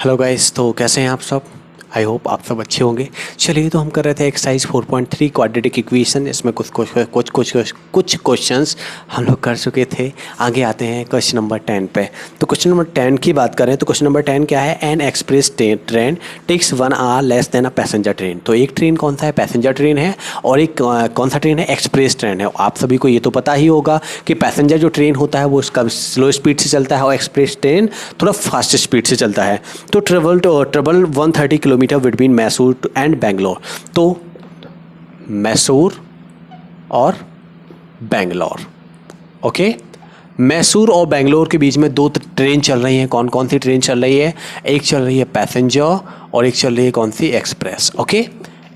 Hello guys, तो कैसे हैं आप सब। आई होप आप सब अच्छे होंगे। चलिए, तो हम कर रहे थे एक्सरसाइज 4.3 क्वाड्रेटिक इक्वेशन। इसमें कुछ क्वेश्चंस हम लोग कर चुके थे। आगे आते हैं क्वेश्चन नंबर 10 पे। तो क्वेश्चन नंबर 10 की बात करें तो क्वेश्चन नंबर 10 क्या है? An express train takes 1 hour less than a passenger train. तो एक ट्रेन कौन सा है? पैसेंजर ट्रेन है। और एक कौन सा ट्रेन है? एक्सप्रेस ट्रेन है। आप सभी को ये तो पता ही होगा कि पैसेंजर जो ट्रेन होता है वो उसका स्लो स्पीड से चलता है और एक्सप्रेस ट्रेन थोड़ा फास्ट स्पीड से चलता है। तो travel 130 kilometre between Mysore and Bangalore. तो मैसूर और बेंगलोर, ओके। मैसूर और बेंगलोर के बीच में दो ट्रेन चल रही हैं। कौन कौन सी ट्रेन चल रही है? एक चल रही है पैसेंजर और एक चल रही है कौन सी? Express, okay.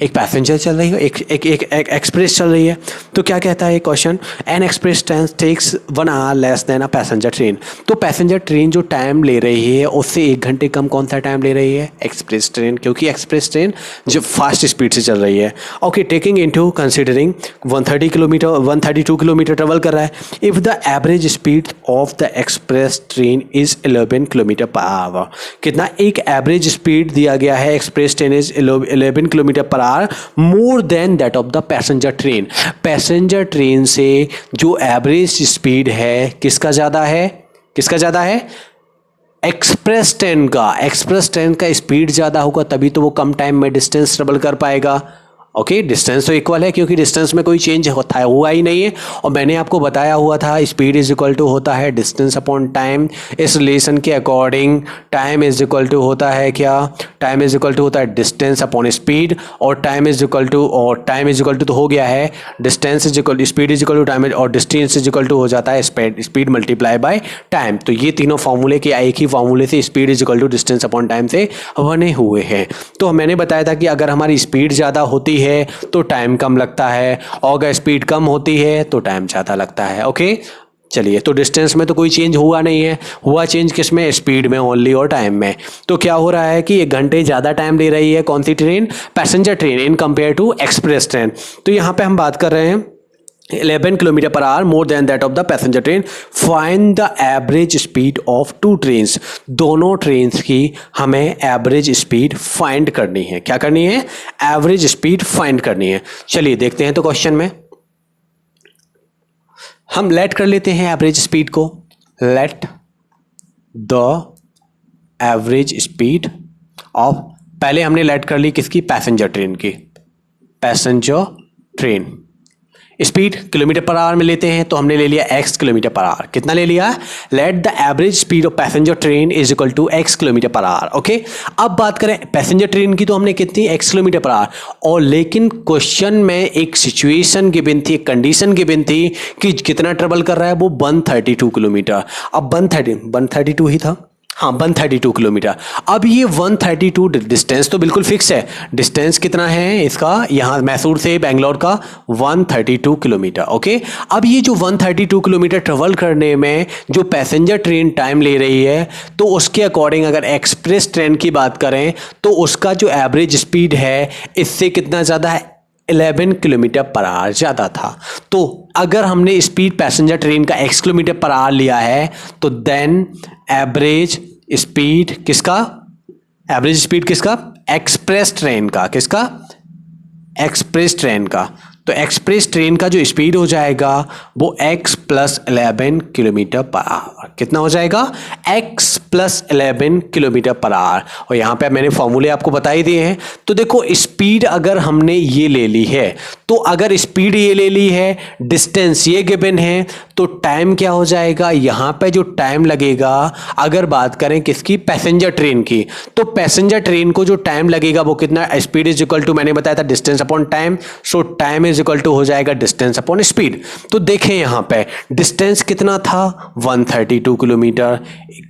एक पैसेंजर चल रही है, एक एक्सप्रेस चल रही है। तो क्या कहता है question? An express train takes 1 hour less than a passenger train. तो पैसेंजर ट्रेन जो टाइम ले रही है उससे 1 घंटे कम कौन सा टाइम ले रही है? एक्सप्रेस ट्रेन, क्योंकि एक्सप्रेस ट्रेन जो फास्ट स्पीड से चल रही है। Okay, taking into considering 132 kilometre travel कर रहा है। If the average speed of the express train is 11 kilometer per our. कितना? एक एवरेज स्पीड दिया गया है, एक्सप्रेस ट्रेन इज 11 किलोमीटर पर मोर than that of the passenger train. Passenger train से जो एवरेज स्पीड है किसका ज्यादा है? किसका ज्यादा है? एक्सप्रेस ट्रेन का। एक्सप्रेस ट्रेन का स्पीड ज्यादा होगा तभी तो वो कम टाइम में डिस्टेंस ट्रेवल कर पाएगा। ओके, डिस्टेंस तो इक्वल है क्योंकि डिस्टेंस में कोई चेंज होता है हुआ ही नहीं है। और मैंने आपको बताया हुआ था स्पीड इज इक्वल टू होता है डिस्टेंस अपॉन टाइम। इस रिलेशन के according time is equal to होता है क्या? टाइम इज इक्वल टू होता है डिस्टेंस अपॉन स्पीड। और टाइम इज इक्वल टू तो हो गया है distance is equal speed is equal to time और डिस्टेंस इज इक्वल टू हो जाता है स्पीड मल्टीप्लाई बाय टाइम। तो ये तीनों फॉर्मूले के एक ही फॉर्मूले से speed is equal to distance upon time से बने हुए हैं। तो मैंने बताया था कि अगर हमारी स्पीड ज़्यादा होती है तो टाइम कम लगता है और अगर स्पीड कम होती है तो टाइम ज़्यादा लगता है। ओके, चलिए, तो डिस्टेंस में तो कोई चेंज हुआ नहीं है। हुआ चेंज किस में? स्पीड में ओनली और टाइम में। तो क्या हो रहा है कि 1 घंटे ज़्यादा टाइम ले रही है कौन सी train? Passenger train in compare to express train. तो यहाँ पे हम बात कर रहे हैं 11 kilometer per hour more than that of the passenger train. Find the average speed of two trains. दोनों ट्रेन्स की हमें एवरेज स्पीड फाइंड करनी है। क्या करनी है? एवरेज स्पीड फाइंड करनी है। चलिए देखते हैं तो क्वेश्चन में हम लेट कर लेते हैं एवरेज स्पीड को। Late the average speed of, पहले हमने लेट कर ली किसकी? पैसेंजर ट्रेन की। Passenger train speed kilometre per our में लेते हैं तो हमने ले लिया x किलोमीटर पर आवर। कितना ले लिया? Let the average speed of passenger train is equal to x kilometer per hour. Okay, अब बात करें पैसेंजर ट्रेन की तो हमने कितनी? x kilometer per our. और लेकिन क्वेश्चन में एक सिचुएशन गिवन थी, एक कंडीशन गिवन थी कि कितना ट्रेवल कर रहा है वो? 132 किलोमीटर। अब 132 ही था, हाँ 132 किलोमीटर। अब ये 132 डिस्टेंस तो बिल्कुल फिक्स है। डिस्टेंस कितना है इसका? यहाँ मैसूर से बेंगलोर का 132 किलोमीटर। ओके, अब ये जो 132 किलोमीटर ट्रेवल करने में जो पैसेंजर ट्रेन टाइम ले रही है तो उसके अकॉर्डिंग अगर एक्सप्रेस ट्रेन की बात करें तो उसका जो एवरेज स्पीड है इससे कितना ज़्यादा है? 11 किलोमीटर पर आवर ज़्यादा था। तो अगर हमने स्पीड पैसेंजर ट्रेन का x किलोमीटर पर आवर लिया है तो देन एवरेज स्पीड किसका? एवरेज स्पीड किसका? एक्सप्रेस ट्रेन का। किसका? एक्सप्रेस ट्रेन का। तो एक्सप्रेस ट्रेन का जो स्पीड हो जाएगा वो x plus 11 kilometer per our. कितना हो जाएगा? x plus 11 kilometer per our. और यहाँ पे मैंने फॉर्मूले आपको बता ही दिए हैं। तो देखो, स्पीड अगर हमने ये ले ली है तो अगर स्पीड ये ले ली है, डिस्टेंस ये गिवन है, तो टाइम क्या हो जाएगा? यहाँ पे जो टाइम लगेगा, अगर बात करें किसकी? पैसेंजर ट्रेन की, तो पैसेंजर ट्रेन को जो टाइम लगेगा वो कितना? स्पीड इज इक्वल टू, मैंने बताया था distance upon time. So time is equal to हो जाएगा डिस्टेंस अपॉन स्पीड। तो देखें यहाँ पे डिस्टेंस कितना था? 132 किलोमीटर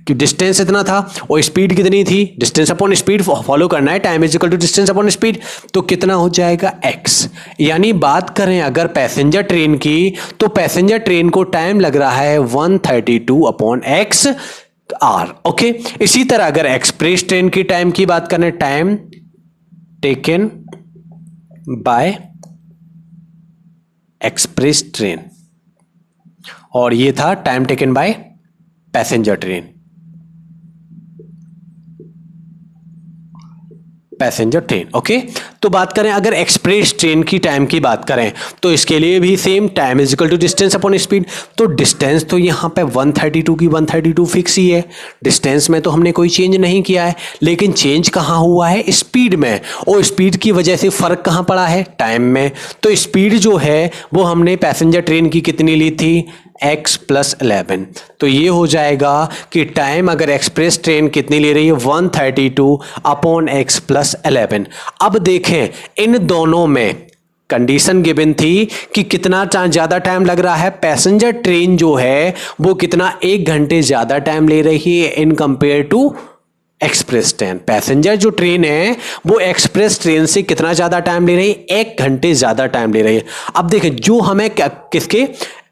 डिस्टेंस इतना था और स्पीड कितनी थी? डिस्टेंस अपॉन स्पीड फॉलो करना है, time is equal to distance upon speed. तो कितना हो जाएगा? x। यानी बात करें अगर पैसेंजर ट्रेन की तो पैसेंजर ट्रेन को टाइम लग रहा है 132 अपॉन x आर। ओके, इसी तरह अगर एक्सप्रेस ट्रेन की टाइम की बात करें, time taken by express train, और ये था time taken by passenger train. Passenger train. Okay, तो बात करें अगर एक्सप्रेस ट्रेन की टाइम की बात करें तो इसके लिए भी same, time is equal to distance upon speed. तो डिस्टेंस तो यहाँ पे 132 की 132 फिक्स ही है, डिस्टेंस में तो हमने कोई चेंज नहीं किया है, लेकिन चेंज कहाँ हुआ है, स्पीड में, और स्पीड की वजह से फर्क कहाँ पड़ा है, टाइम में। तो स्पीड जो है वो हमने पैसेंजर ट्रेन की कितनी ली थी, x प्लस 11। तो ये हो जाएगा कि टाइम अगर एक्सप्रेस ट्रेन कितनी ले रही है, 132 अपॉन x प्लस 11। अब देखें इन दोनों में कंडीशन गिवन थी कि कितना ज़्यादा टाइम लग रहा है, पैसेंजर ट्रेन जो है वो कितना 1 घंटे ज़्यादा टाइम ले रही है in compare to express train. Passenger जो ट्रेन है वो एक्सप्रेस ट्रेन से कितना ज़्यादा टाइम ले रही है, 1 घंटे ज़्यादा टाइम ले रही है। अब देखें जो हमें किसके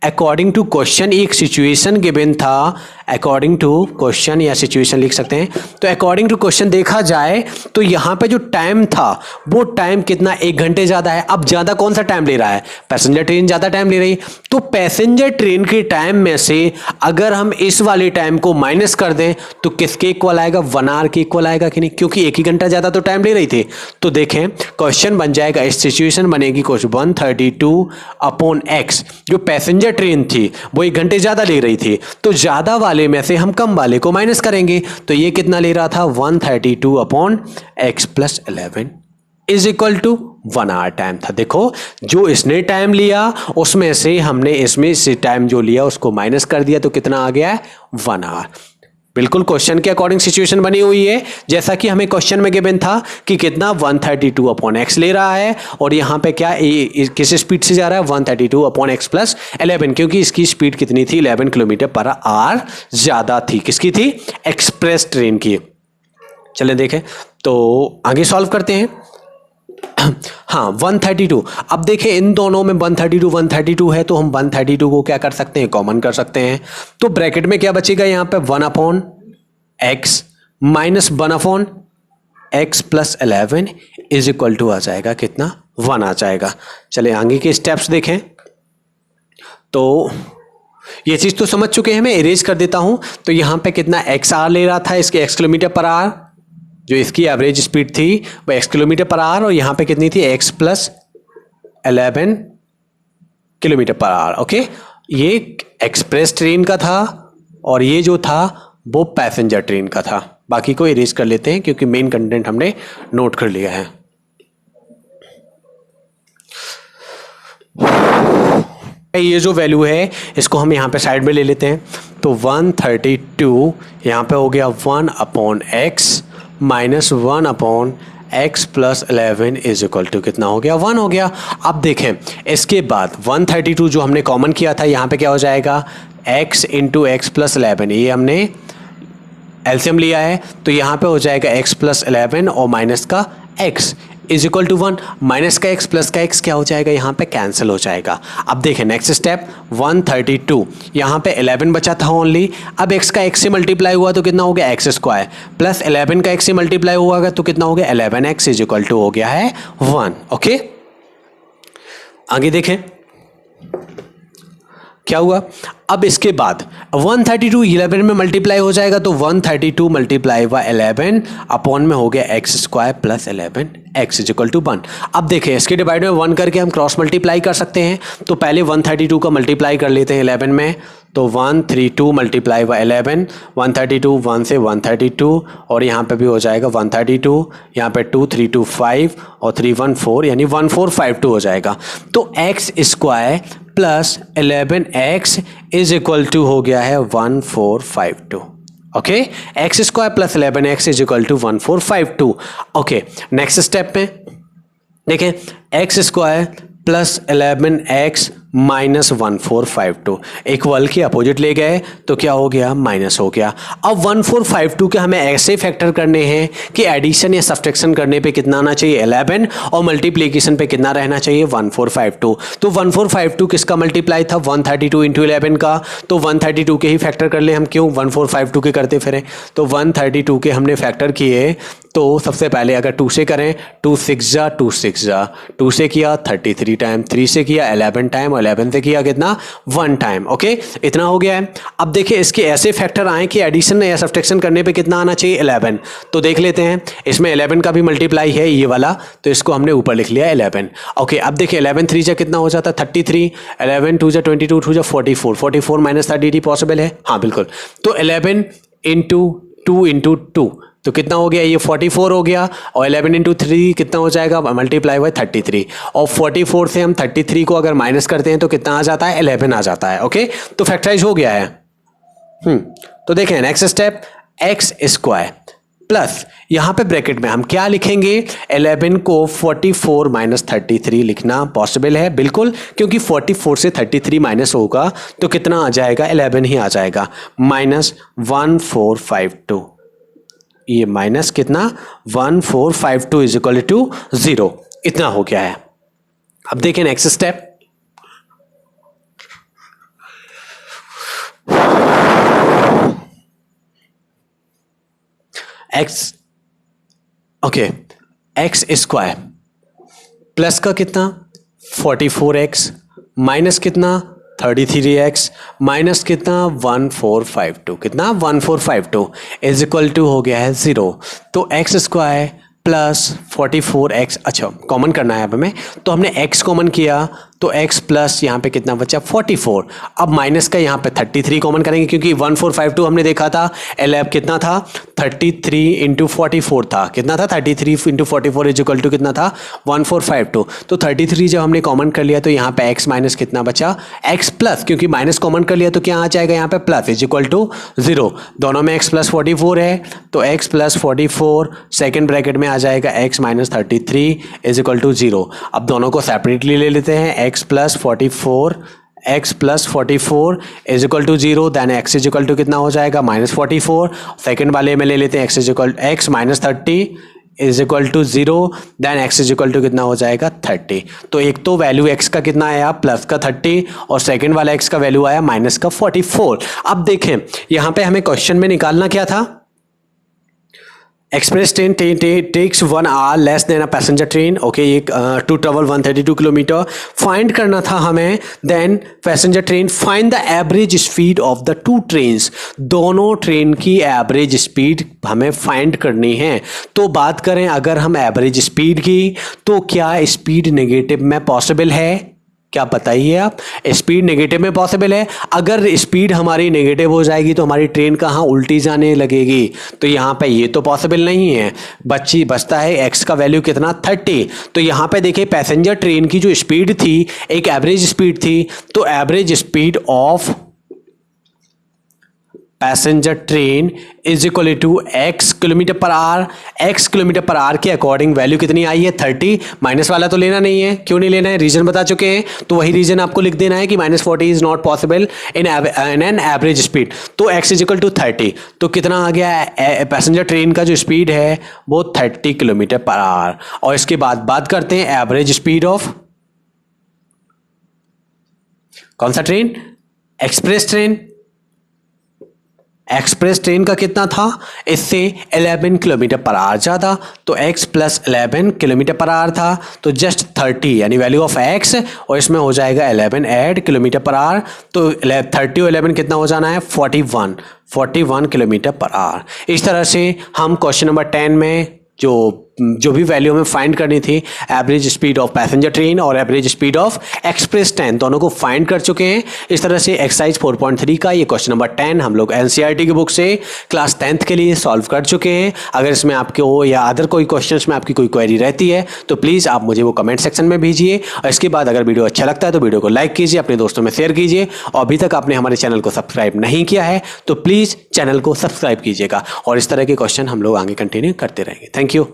अकॉर्डिंग टू क्वेश्चन एक सिचुएशन गिवन था, अकॉर्डिंग टू क्वेश्चन या सिचुएशन लिख सकते हैं। तो अकॉर्डिंग टू क्वेश्चन देखा जाए तो यहाँ पे जो टाइम था वो टाइम कितना, 1 घंटे ज़्यादा है। अब ज़्यादा कौन सा टाइम ले रहा है, पैसेंजर ट्रेन ज़्यादा टाइम ले रही है। तो पैसेंजर ट्रेन के टाइम में से अगर हम इस वाले टाइम को माइनस कर दें तो किसके इक्वल आएगा, 1 आवर के इक्वल आएगा कि नहीं, क्योंकि 1 ही घंटा ज़्यादा तो टाइम ले रही थी। तो देखें क्वेश्चन बन जाएगा, इस सिचुएशन बनेगी क्वेश्चन 132 अपॉन एक्स। जो पैसेंजर ट्रेन थी वो 1 घंटे ज़्यादा ले रही थी, तो ज़्यादा वाले में से हम कम वाले को माइनस करेंगे। तो ये कितना ले रहा था, 132 upon x plus 11 is equal to 1 hour time था। देखो जो इसने टाइम लिया उसमें से हमने इसमें से टाइम जो लिया उसको माइनस कर दिया, तो कितना आ गया है, 1 आवर। बिल्कुल क्वेश्चन के अकॉर्डिंग सिचुएशन बनी हुई है, जैसा कि हमें क्वेश्चन में गिवन था कि कितना 132 अपॉन एक्स ले रहा है, और यहाँ पे क्या किस स्पीड से जा रहा है, 132 अपॉन एक्स प्लस 11, क्योंकि इसकी स्पीड कितनी थी, 11 किलोमीटर पर आवर ज़्यादा थी। किसकी थी, एक्सप्रेस ट्रेन की। चले देखें तो आगे सॉल्व करते हैं। हाँ 132, अब देखें इन दोनों में 132 है, तो हम 132 को क्या कर सकते हैं, कॉमन कर सकते हैं। तो ब्रैकेट में क्या बचेगा, यहाँ पे 1 upon x minus 1 upon x plus 11 is equal to आ जाएगा कितना, 1 आ जाएगा। चले आगे के स्टेप्स देखें। तो ये चीज़ तो समझ चुके हैं, मैं इरेज कर देता हूँ। तो यहाँ पे कितना एक्स आर ले रहा था, इसके एक्स किलोमीटर पर आवर, जो इसकी एवरेज स्पीड थी वो x किलोमीटर पर आवर, और यहाँ पे कितनी थी, x plus 11 kilometer per hour. Okay, ये एक्सप्रेस ट्रेन का था और ये जो था वो पैसेंजर ट्रेन का था। बाकी को इरेज कर लेते हैं क्योंकि मेन कंटेंट हमने नोट कर लिया है। ये जो वैल्यू है इसको हम यहाँ पे साइड में ले लेते हैं। तो 132 यहाँ पे हो गया 1 upon x minus 1 upon x plus 11 is equal to कितना हो गया, 1 हो गया। अब देखें इसके बाद 132 जो हमने कॉमन किया था, यहाँ पे क्या हो जाएगा, x इंटू एक्स प्लस 11, ये हमने एलसीएम लिया है, तो यहाँ पे हो जाएगा x प्लस 11 और माइनस का x is equal to 1। Minus का x प्लस का x क्या हो जाएगा, यहाँ पे कैंसिल हो जाएगा। अब देखें नेक्स्ट स्टेप 132, यहाँ पे 11 बचा था ओनली। अब x का x से मल्टीप्लाई हुआ तो कितना हो गया, एक्स स्क्वायर प्लस 11 का x से मल्टीप्लाई हुआ तो कितना हो गया, 11x इज इक्वल टू हो गया है 1। ओके, आगे देखें क्या हुआ। अब इसके बाद 132 11 में मल्टीप्लाई हो जाएगा, तो 132 मल्टीप्लाई हुआ 11 अपॉन में हो गया X square plus 11 X is equal to 1। अब देखें इसके डिवाइड में 1 करके हम क्रॉस मल्टीप्लाई कर सकते हैं। तो पहले 132 का मल्टीप्लाई कर लेते हैं 11 में, तो 132 मल्टीप्लाई हुआ 11, 132 1 से 132, और यहाँ पे भी हो जाएगा 132, यहाँ पे 2 3 2 5 और 3 1 4, यानी 1452 हो जाएगा। तो X square plus 11x is equal to हो गया है 1452। Okay, X square plus 11x is equal to 1452। Okay, next step में देखें X square plus 11x minus 1452 equal के अपोजिट ले गए तो क्या हो गया, माइनस हो गया। अब 1452 के हमें ऐसे फैक्टर करने हैं कि एडिशन या सब्ट्रैक्शन करने पे कितना आना चाहिए, 11, और मल्टीप्लिकेशन पे कितना रहना चाहिए, 1452। तो 1452 किसका मल्टीप्लाई था, 132 इंटू 11 का, तो 132 के ही फैक्टर कर ले हम, क्यों 1452 के करते फिरें। तो 132 के हमने फैक्टर किए, तो सबसे पहले अगर 2 से करें, 2 6 जा 2 6 जा, 2 से किया 33 टाइम, 3 से किया 11 टाइम, और 11 से किया कितना 1 टाइम। ओके, इतना हो गया है। अब देखिए इसके ऐसे फैक्टर आए कि एडिशन या सब्ट्रैक्शन करने पे कितना आना चाहिए 11। तो देख लेते हैं, इसमें 11 का भी मल्टीप्लाई है ये वाला, तो इसको हमने ऊपर लिख लिया 11। ओके, अब देखिए 11 3 जा कितना हो जाता है 33, 11 2 जा 22, 2 जा 44, 44 माइनस 33 पॉसिबल है, हाँ बिल्कुल। तो 11 इंटू 2 इंटू 2 तो कितना हो गया, ये 44 हो गया, और 11 इंटू 3 कितना हो जाएगा, मल्टीप्लाई हुआ 33, और 44 से हम 33 को अगर माइनस करते हैं तो कितना आ जाता है 11 आ जाता है। ओके, तो फैक्टराइज हो गया है। तो देखें next step, x square plus यहां पे ब्रैकेट में हम क्या लिखेंगे, 11 को 44 माइनस 33 लिखना पॉसिबल है, बिल्कुल, क्योंकि 44 से 33 माइनस होगा तो कितना आ जाएगा 11 ही आ जाएगा, माइनस 1452, ये माइनस कितना 1452 इज इक्वल टू 0, इतना हो गया है। अब देखिए next step, x, okay, X square plus का कितना 44x माइनस कितना 33x माइनस कितना 1452, कितना 1452 इज इक्वल टू हो गया है 0। तो एक्स स्क्वायर प्लस 44x, अच्छा कॉमन करना है अब हमें, तो हमने x कॉमन किया तो x प्लस यहाँ पे कितना बचा 44, अब माइनस का यहाँ पे 33 कॉमन करेंगे क्योंकि 1452 हमने देखा था 11 कितना था 33 इंटू 44 था, कितना था 33 इंटू 44 इज इक्वल टू कितना था 1452। तो 33 जब हमने कॉमन कर लिया तो यहाँ पे x माइनस कितना बचा x प्लस, क्योंकि माइनस कॉमन कर लिया तो क्या आ जाएगा यहाँ पे प्लस इज इक्वल टू 0, दोनों में x प्लस 44 है तो x प्लस 44 सेकेंड ब्रैकेट में आ जाएगा x minus 33 is equal to 0। अब दोनों को सेपरेटली ले लेते हैं, x plus 44 is equal to 0, then x is equal to कितना हो जाएगा माइनस 44, सेकेंड वाले में ले लेते हैं x is equal x minus 30 is equal to 0, then x is equal to कितना हो जाएगा 30। तो एक तो वैल्यू x का कितना आया प्लस का 30 और सेकेंड वाला x का वैल्यू आया माइनस का 44। अब देखें यहाँ पे हमें क्वेश्चन में निकालना क्या था, express train takes 1 hour less than a passenger train, okay, ये टू ट्रेवल 132 किलोमीटर फाइंड करना था हमें, then passenger train find the average speed of the two trains, दोनों ट्रेन की एवरेज स्पीड हमें फाइंड करनी है। तो बात करें अगर हम एवरेज स्पीड की तो क्या स्पीड नेगेटिव में पॉसिबल है, क्या बताइए आप, स्पीड नेगेटिव में पॉसिबल है। अगर स्पीड हमारी नेगेटिव हो जाएगी तो हमारी ट्रेन कहाँ उल्टी जाने लगेगी, तो यहाँ पे ये तो पॉसिबल नहीं है, बचता है x का वैल्यू कितना 30। तो यहाँ पे देखिए पैसेंजर ट्रेन की जो स्पीड थी एक एवरेज स्पीड थी, तो average speed of passenger train is equal to x kilometer per hour, x kilometer per hour के अकॉर्डिंग वैल्यू कितनी आई है 30, माइनस वाला तो लेना नहीं है, क्यों नहीं लेना है, रीजन बता चुके हैं, तो वही रीजन आपको लिख देना है कि minus 40 is not possible in an average speed. तो x इज इक्वल टू 30, तो कितना आ गया पैसेंजर ट्रेन का जो स्पीड है वो 30 किलोमीटर पर आवर। और इसके बाद बात करते हैं एवरेज स्पीड ऑफ कौन सा train, express train. Express train का कितना था, इससे 11 किलोमीटर पर आवर ज़्यादा, तो x plus 11 kilometer per our था, तो जस्ट 30 यानी वैल्यू ऑफ x और इसमें हो जाएगा 11 ऐड किलोमीटर पर आवर, तो 30 और 11 कितना हो जाना है 41 किलोमीटर पर आवर। इस तरह से हम क्वेश्चन नंबर 10 में जो भी वैल्यू हमें फाइंड करनी थी average speed of passenger train और average speed of express train दोनों को फाइंड कर चुके हैं। इस तरह से एक्सरसाइज 4.3 का ये क्वेश्चन नंबर 10 हम लोग एनसीईआरटी की बुक से क्लास 10th के लिए सॉल्व कर चुके हैं। अगर इसमें आपको या अदर कोई क्वेश्चंस में आपकी कोई क्वेरी रहती है तो प्लीज़ आप मुझे वो कमेंट सेक्शन में भेजिए, और इसके बाद अगर वीडियो अच्छा लगता है तो वीडियो को लाइक कीजिए, अपने दोस्तों में शेयर कीजिए, और अभी तक आपने हमारे चैनल को सब्सक्राइब नहीं किया है तो प्लीज़ चैनल को सब्सक्राइब कीजिएगा, और इस तरह के क्वेश्चन हम लोग आगे कंटिन्यू करते रहेंगे। Thank you.